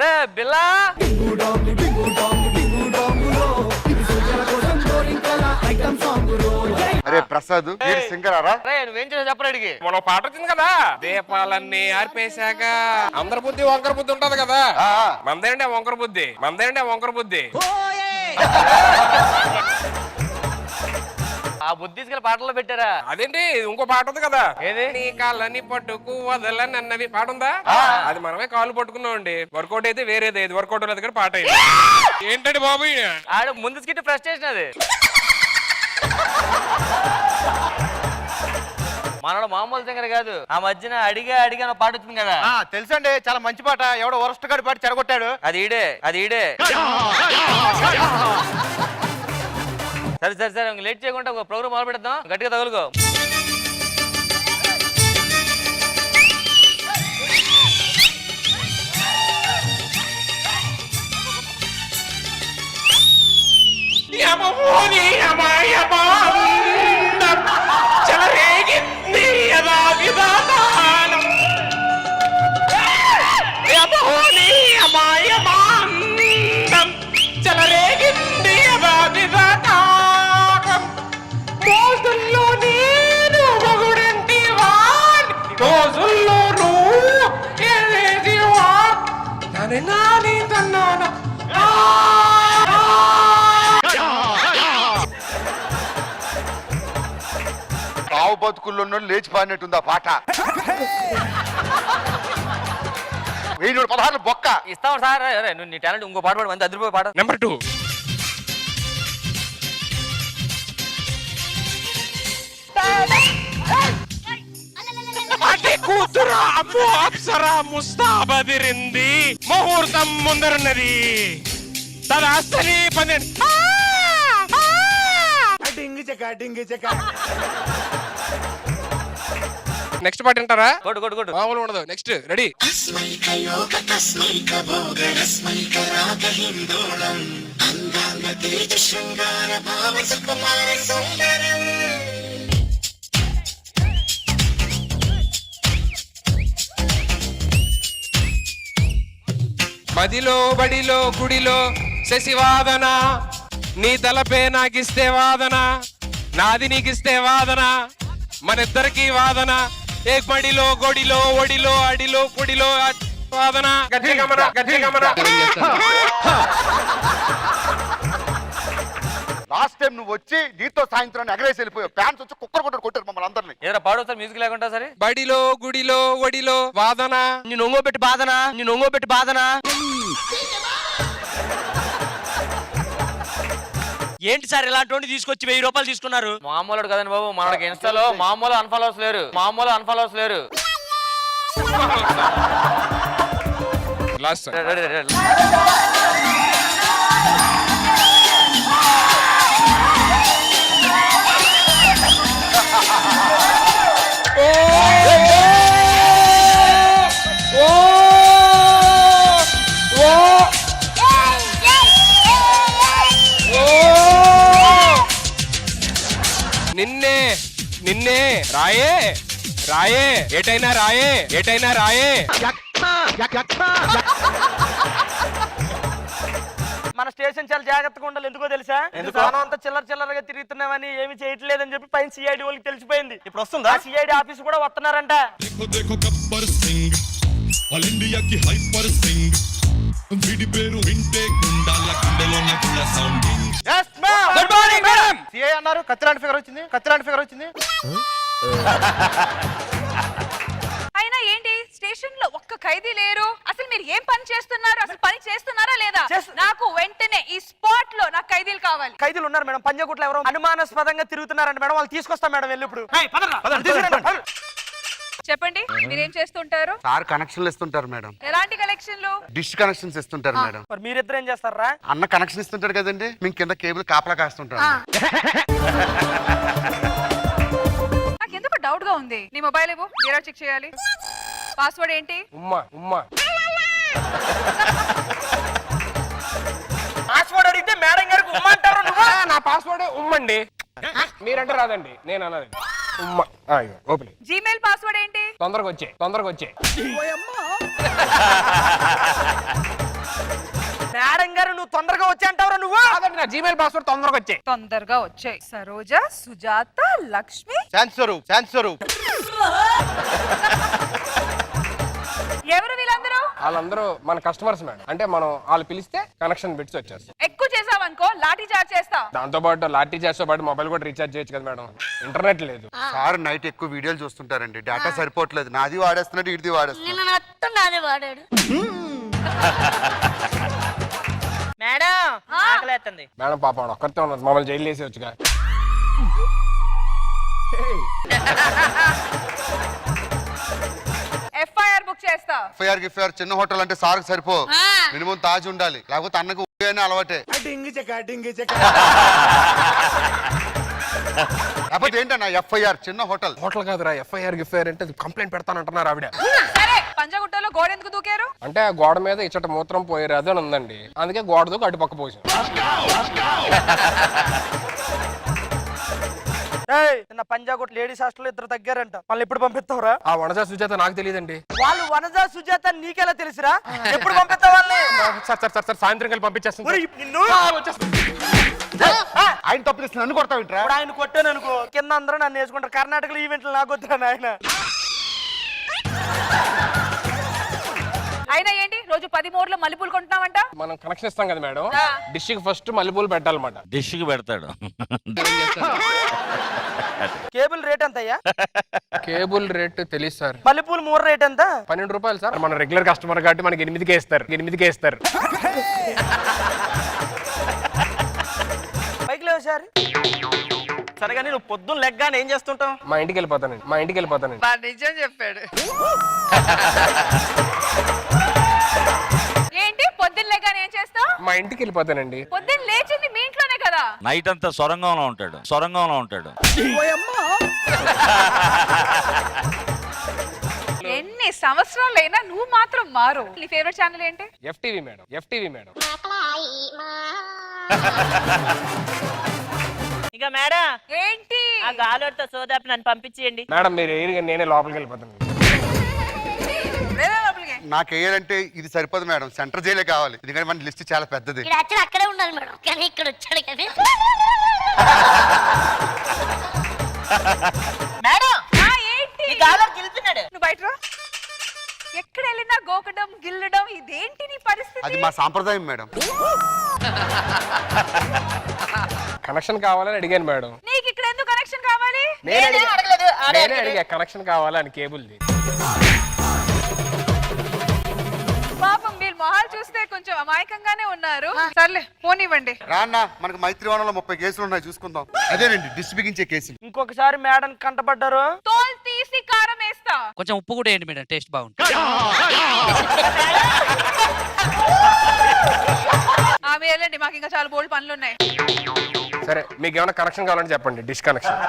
అరే బిల్లా అరే ప్రసాద్ సింగరారా నువ్వేం చేసావు చెప్పరాడికి మన పాట వచ్చింది కదా దీపాలన్నీ ఆర్పేశాక అందరి బుద్ధి వంకర బుద్ధి ఉంటది కదా మందేంటే వంకర బుద్ధి ఆ బుద్ధి పాటల్లో పెట్టారా అదేంటి ఇంకో పాట ఉంది కదా ఏది నీ కాళ్ళని పట్టుకు వదలని అన్నవి పాట ఉందా అది మనమే కాళ్ళు పట్టుకున్నాం అండి వర్కౌట్ అయితే వేరేది ఏది వర్కౌట్ లేదు కానీ పాట అయింది ఏంటండి బాబు ఆడ ముందు స్కిట్ ఫ్రస్ట్రేషన్ అది మనోడు మామూలు సింగర్ కాదు ఆ మధ్యన అడిగా పాట వచ్చింది కదా తెలుసండి చాలా మంచి పాట ఎవడో వరస్ట్ గాడి పాట చెడగొట్టాడు అది ఈడే సరే లేట్ చేయకుండా ఒక ప్రోగ్రామ్ మొదలు పెడదాం గట్టిగా తగులుకో కావు బతుకుల్లో లేచి పాడినట్టుంది ఆ పాట 16 బొక్క ఇస్తాం సార్ నువ్వు నీ టాలెంట్ ఇంకో పాట పాడు మంచి అదిరిపోయి పాట నెంబర్ 2 కూతురా అమ్మో అప్సరా ముస్తాబదిరింది ముహూర్తం ముందరున్నది తదాస్తని పన్నెండు నెక్స్ట్ పాట వింటారా కొట్టు మామూలు ఉండదు నెక్స్ట్ రెడీ మదిలో బడిలో గుడిలో శశివాదన నీ తలపే నాకిస్తే వాదన నాది నీకిస్తే వాదన మనిద్దరికి వాదన ఏ బడిలో గొడిలో ఒడిలో అడిలో పొడిలో వాదన గట్టి గమన లాస్ట్ టైం నువ్వు వచ్చి నీతో సాయంత్రం ఎగరేసి వెళ్ళిపోయావు ఫ్యాన్స్ వచ్చి కుక్కర్ కొట్టారు మమ్మల్ని అందరినీ ఏదైనా పాడు సార్ మ్యూజిక్ లేకుండా సరే బడిలో గుడిలో ఒడిలో వాదన నేను ఒంగోబెట్టి బాధన ఏంటి సార్ ఇలాంటి తీసుకొచ్చి 1000 రూపాయలు తీసుకున్నారు మామూలు కదండి బాబు మనకి ఇన్స్టాలో మామూలు అన్ఫాలోవర్స్ లేరు లాస్ట్ నిన్నే రాయే ఏటైనా రాయే మన స్టేషన్ చాలా జాగ్రత్తగా ఉండాలి ఎందుకో తెలుసా అంతా చిల్లరగా తిరుగుతున్నామని ఏమి చేయట్లేదని చెప్పి పైన సిఐడి వాళ్ళకి తెలిసిపోయింది ఇప్పుడు వస్తుందా సిఐడి ఆఫీస్ కూడా వస్తున్నారంట అన్నారు కత్తిలాంటి ఫిగర్ వచ్చింది అయినా ఏంటి స్టేషన్ లో ఒక్క ఖైదీ లేరు అసలు మీరు ఏం పని చేస్తున్నారు అసలు పని చేస్తున్నారా లేదా నాకు వెంటనే ఈ స్పాట్ లో నాకు ఖైదీలు కావాలి ఖైదీలు ఉన్నారు మేడం పంజాగుట్లో ఎవరో అనుమానాస్పదంగా తిరుగుతున్నారంట మేడం వాళ్ళు తీసుకొస్తాం మేడం వెళ్ళి ఇప్పుడు చెప్పండి మీరేం చేస్తుంటారు సార్ కనెక్షన్లు ఇస్తుంటారు మేడం ఎలాంటి కలెక్షన్లు డిష్ కనెక్షన్స్ ఇస్తుంటారు మేడం మరి మీరిద్దరు ఏం చేస్తారా అన్న కనెక్షన్ ఇస్తుంటారు కదండి మేము కింద కేబుల్ కాపలా కాస్తుంటారు నాకు ఎందుకు డౌట్ గా ఉంది నీ మొబైల్ ఇవ్వు జీరో చెక్ చేయాలి పాస్వర్డ్ ఏంటి ఉమ్మా పాస్వర్డ్ అడిగితే మేడం గారికి ఉమ్మంటారు నా పాస్వర్డ్ ఉమ్మండి మీరంటే రాదండి నేను అన్నది ఓపెన్ జీమెయిల్ పాస్వర్డ్ ఏంటి? తొందరగా వచ్చే మేడం గారు నువ్వు తొందరగా వచ్చి అంటావురా నువ్వు? అదండి నా జీమెయిల్ పాస్వర్డ్ తొందరగా వచ్చాయి. సరోజ, సుజాత, లక్ష్మి. శాన్సరు ఎవరు వీళ్ళందరూ? వాళ్ళందరూ మన కస్టమర్స్ మేడం. అంటే మనం వాళ్ళు పిలిస్తే కనెక్షన్ పెట్టి వచ్చేస్తాం. ఎక్కువ చేసావనుకో లాఠీ చార్జ్ చేస్తా. దాంతో పాటు లాఠీ చేస్తో పాటు మొబైల్ కూడా రీఛార్జ్ చేయొచ్చు కదా మేడం. ఇంటర్నెట్ లేదు. సార్ నైట్ ఎక్కువ వీడియోలు చూస్తుంటారండి, డేటా సరిపోవట్లేదు. నాది వాడేస్తున్నాడు, ఇడిది వాడేస్తున్నాడు. నిన్న మొత్తం నాదే వాడాడు. మేడం ఆకలేస్తుంది. మేడం పాపం ఒక్కరితే ఉన్నారు, మమ్మల్ని జైలు వేసేవచ్చుగా. ఎఫ్ఐఆర్ బుక్ చేస్తా. ఎఫ్ఐఆర్ చిన్న హోటల్ అంటే సార్ సరిపో, మినిమం తాజ్ ఉండాలి, లేకపోతే అన్నకు అని అలవాటే. లేకపోతే ఏంటన్నా ఎఫ్ఐఆర్ చిన్న హోటల్ కాదురా, ఎఫ్ఐఆర్ అంటే కంప్లైంట్ పెడతానంటున్నారు ఆవిడ. సరే, పంజగుట్టలో గోడ ఎందుకు దూకారు? అంటే ఆ గోడ మీద ఇచ్చట మూత్రం పోయేది అని ఉందండి, అందుకే గోడ దూకి అటు పక్క పోసాం. నిన్న పంజాగుట్ లేడీస్ హాస్టల్ ఇద్దరు తగ్గారంట, వాళ్ళు ఎప్పుడు పంపిస్తావురా? ఆ వనజా సుజాత నాకు తెలియదండి. వాళ్ళు వనజా సుజాత నీకెలా తెలుసురా? ఎప్పుడు పంపిస్తావు వాళ్ళని? సార్ సాయంత్రం కలిసి పంపించేస్తాను. నిన్ను ఆయన తప్పు నన్ను కొడతావు ఇంట్రా. ఇప్పుడు ఆయన కొట్టాను అనుకో, కింద అందరూ నన్ను వేసుకుంటారు. కర్ణాటకలో ఈవెంట్లు నాకు వద్దాను ఆయన. అయినా ఏంటి రోజు 10 మోర్లు మల్లెపూలు కొంటున్నావంట? మనం కనెక్షన్ ఇస్తాం కదా మేడం, డిష్ కి ఫస్ట్ మల్లెపూలు పెట్టాలన్నమాట. డిష్ కి పెడతాడు. కేబుల్ రేట్ ఎంత అయ్యా? కేబుల్ రేట్ తెలియదు సార్. మల్లెపూలు 3 రేట్ ఎంత? 12 రూపాయలు సార్. మన రెగ్యులర్ కస్టమర్ కాబట్టి మనకి 8కే ఇస్తారు. బైక్ లేవు సార్. సరే కానీ నువ్వు పొద్దున్న లెగ్గానే ఏం చేస్తుంటావు? మా ఇంటికి వెళ్ళిపోతానండి. నిజం చెప్పాడు. ఏంటి పొద్దున్న లేగానే ఏం చేస్తావు? మా ఇంటికి వెళ్ళిపోతానండి. పొద్దున్న లేచింది మీ ఇంట్లోనే కదా? నైట్ అంతా సొరంగంలో ఉంటాడు. ఎన్ని సంవత్సరాలైనా నువ్వు మాత్రం మారు. నీ ఫేవరెట్ ఛానల్ ఏంటి? FTV madam. ఇక మేడం ఏంటి? ఆ గాలోడితో సోదాపి నన్ను పంపించేయండి. మేడం మీరు ఏరిగా నేనే లోపలికి వెళ్ళిపోతాను. నాకు వేయాలంటే ఇది సరిపోదు మేడం, సెంటర్ జైలే కావాలి, ఎందుకంటే మన లిస్ట్ చాలా పెద్దది. ఇక్కడ యాక్చువల్ అక్కడే ఉండాలి మేడం, కానీ ఇక్కడ వచ్చాడు కానీ. మేడం ఏంటి? ఈ గాలోడు గెలుతున్నాడు. నువ్వు బయట రా. ఎక్కడ వెళ్ళినా గోకడం గిల్లడం ఇదేంటి నీ పరిస్థితి? అది మా సాంప్రదాయం మేడం. కనెక్షన్ కావాలని అడిగాను మేడం. నీకు ఇక్కడ ఎందుకు కనెక్షన్ కావాలి? నేనే అడిగా కనెక్షన్ కావాలని కేబుల్ది. పాపం వీళ్ళు మొహాలు చూస్తే కొంచెం అమాయకంగానే ఉన్నారు. సర్లే పోనివ్వండి. రాన్నా, మనకు మైత్రివనంలో 30 కేసులు ఉన్నాయి, చూసుకుందాం. అదేనండి డిష్ బిగించే కేసులు. ఇంకొకసారి మేడం కంటపడ్డారు, తోలు తీసి కారం వేస్తా. కొంచెం ఉప్పు కూడా వేయండి మేడం, టేస్ట్ బాగుంటుంది. ఆమె వెళ్ళండి, మాకు ఇంకా చాలా బోల్డ్ పనులు ఉన్నాయి. సరే మీకు ఏమైనా కనెక్షన్ కావాలంటే చెప్పండి, డిష్ కనెక్షన్.